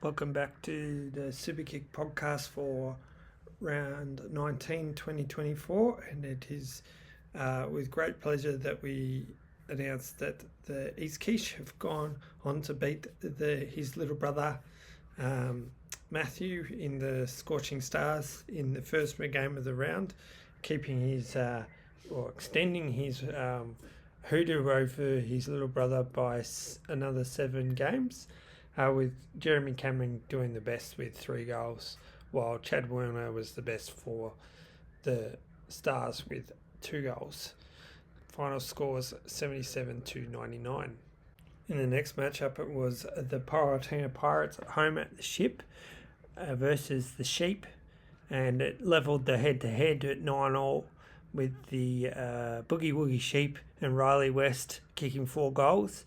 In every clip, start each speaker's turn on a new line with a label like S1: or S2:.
S1: Welcome back to the Superkick podcast for round 19, 2024, and it is with great pleasure that we announce that the East Quiche have gone on to beat his little brother Matthew in the Scorching Stars in the first game of the round, keeping his or extending his hoodoo over his little brother by another 7 games. With Jeremy Cameron doing the best with 3 goals, while Chad Werner was the best for the Stars with 2 goals. Final scores 77-99. In the next matchup, it was the Paratina Pirates at home at the Ship versus the Sheep, and it levelled the head-to-head at 9-all with the Boogie Woogie Sheep and Riley West kicking 4 goals.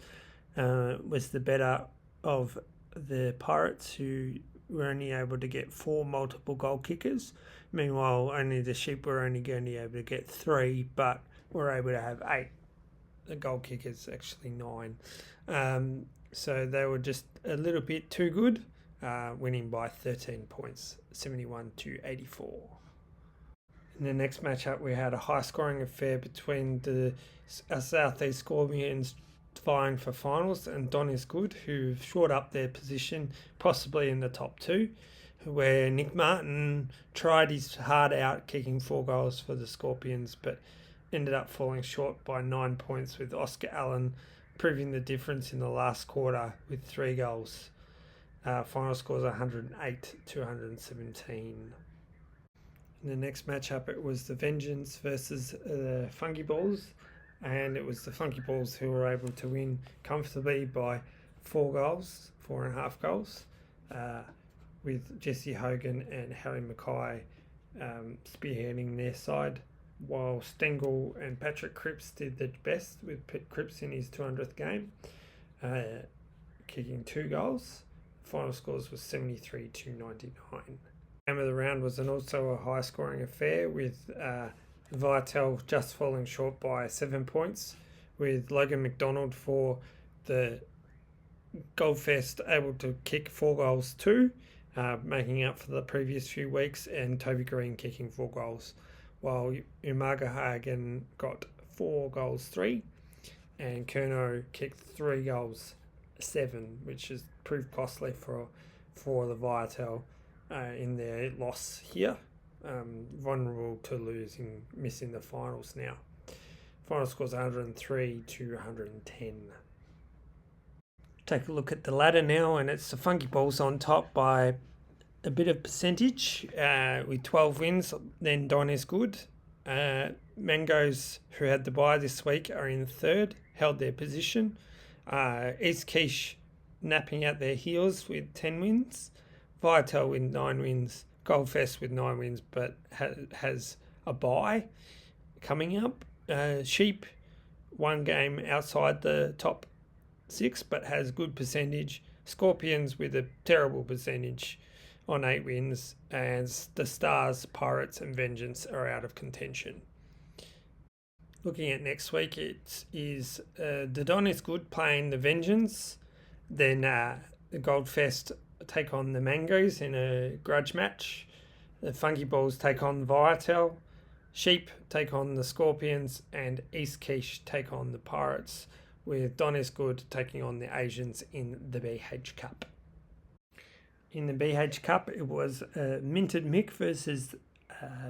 S1: Was the better of the Pirates, who were only able to get 4 multiple goal kickers. Meanwhile, only the Sheep were only going to be able to get 3, but were able to have 8. The goal kickers actually 9. So they were just a little bit too good, winning by 13 points, 71-84. In the next matchup, we had a high-scoring affair between the Southeast Scorpions vying for finals and Don is Good, who shored up their position possibly in the top 2, where Nick Martin tried his heart out kicking 4 goals for the Scorpions, but ended up falling short by 9 points, with Oscar Allen proving the difference in the last quarter with 3 goals. Final scores 108-117. In the next matchup, it was the Vengeance versus the Funky Balls, and it was the Funky Balls who were able to win comfortably by 4.5 goals, with Jesse Hogan and Harry Mackay spearheading their side, while Stengel and Patrick Cripps did the best, with Cripps in his 200th game, kicking 2 goals. Final scores was 73-99. Game of the round was also a high-scoring affair, with Vital just falling short by 7 points, with Logan McDonald for the Goldfest able to kick 4 goals too, making up for the previous few weeks, and Toby Green kicking 4 goals, while Umaga Hagen got 4 goals 3, and Kerno kicked 3 goals 7, which has proved costly for the Vital in their loss here. Vulnerable to missing the finals now. Final scores 103-110. Take a look at the ladder now, and it's the Funky Balls on top by a bit of percentage, with 12 wins. Then Don is Good. Mangoes, who had the bye this week, are in 3rd, held their position. East Quiche napping at their heels with 10 wins. Vital with 9 wins. Goldfest with 9 wins, but has a bye coming up. Sheep, 1 game outside the top 6, but has good percentage. Scorpions with a terrible percentage on 8 wins, and the Stars, Pirates and Vengeance are out of contention. Looking at next week, it is the Don is Good playing the Vengeance, then the Goldfest take on the Mangoes in a grudge match. The Funky Balls take on Vital. Sheep take on the Scorpions, and East Quiche take on the Pirates, with Don is Good taking on the Asians in the BH Cup. In the BH Cup, it was Minted Mick versus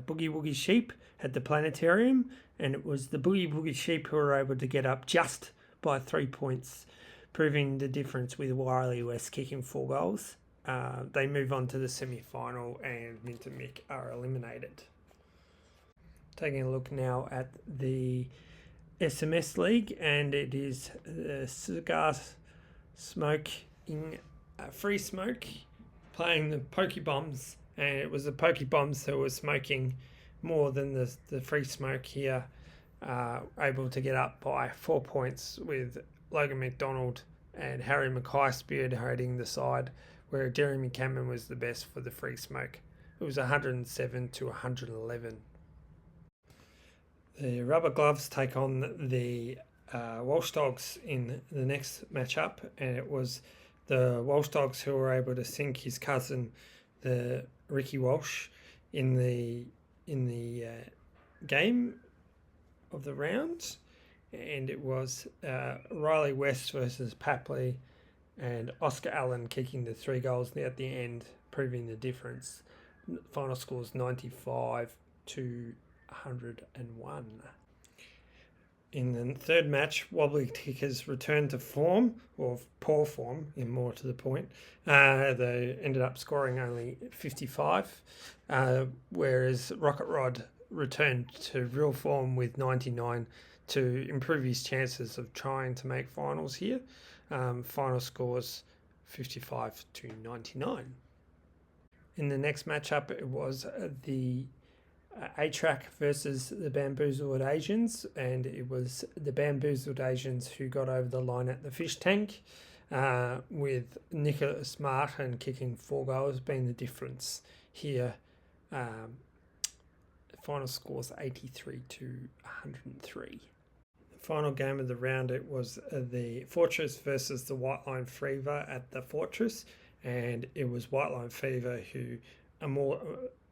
S1: Boogie Woogie Sheep at the Planetarium, and it was the Boogie Woogie Sheep who were able to get up just by 3 points, proving the difference with Wiley West kicking 4 goals. They move on to the semi-final, and Mint and Mick are eliminated. Taking a look now at the SMS League, and it is Cigar Smoking Free Smoke playing the Pokebombs, and it was the Pokebombs who were smoking more than the Free Smoke here, able to get up by 4 points, with Logan McDonald and Harry Mackay spearheading the side, where Jeremy Cameron was the best for the Free Smoke. It was 107-111. The Rubber Gloves take on the Walsh Dogs in the next matchup, and it was the Walsh Dogs, who were able to sink his cousin, the Ricky Walsh, in the game of the round, and it was Riley West versus Papley, and Oscar Allen kicking the 3 goals at the end, proving the difference. Final score is 95 to 101. In the third match, Wobbly Kickers returned to form, or poor form, in more to the point. They ended up scoring only 55, whereas Rocket Rod returned to real form with 99 to improve his chances of trying to make finals here. Final scores 55 to 99. In the next matchup, it was the A-Track versus the Bamboozled Asians, and it was the Bamboozled Asians who got over the line at the fish tank, with Nicholas Martin kicking 4 goals being the difference here. Final scores 83 to 103. The final game of the round, it was the Fortress versus the White Line Fever at the Fortress, and it was White Line Fever who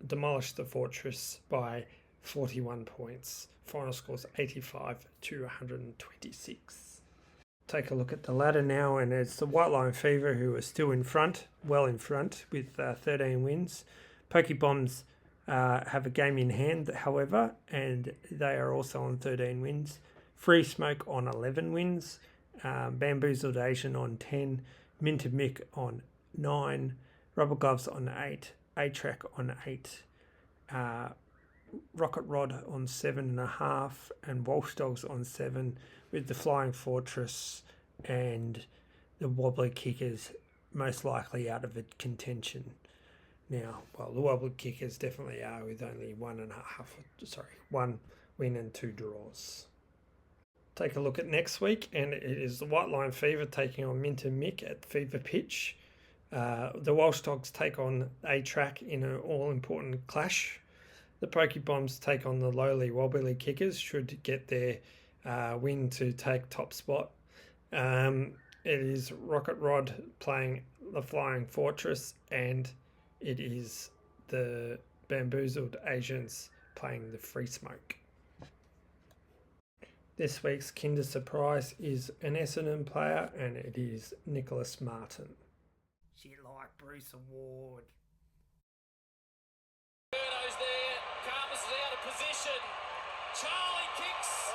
S1: demolished the Fortress by 41 points. Final scores 85 to 126. Take a look at the ladder now, and it's the White Line Fever who are still in front, well in front, with 13 wins. Pokebombs have a game in hand, however, and they are also on 13 wins. Free Smoke on 11 wins. Bamboozled Asian on 10. Minted Mick on 9. Rubber Gloves on 8. A-Track on 8. Rocket Rod on 7.5, and Walsh Dogs on 7, with the Flying Fortress and the Wobbly Kickers most likely out of a contention. Now, well, the Wobbly Kickers definitely are, with only 1 win and 2 draws. Take a look at next week, and it is the White Line Fever taking on Mint and Mick at Fever Pitch. The Walsh Dogs take on A-Track in an all-important clash. The Pokebombs take on the lowly Wobbly Kickers, should get their win to take top spot. It is Rocket Rod playing the Flying Fortress, and it is the Bamboozled Asians playing the Free Smoke. This week's Kinder Surprise is an Essendon player, and it is Nicholas Martin. Shit like Bruce Award.
S2: Birdo's there, Carmus is out of position. Charlie kicks.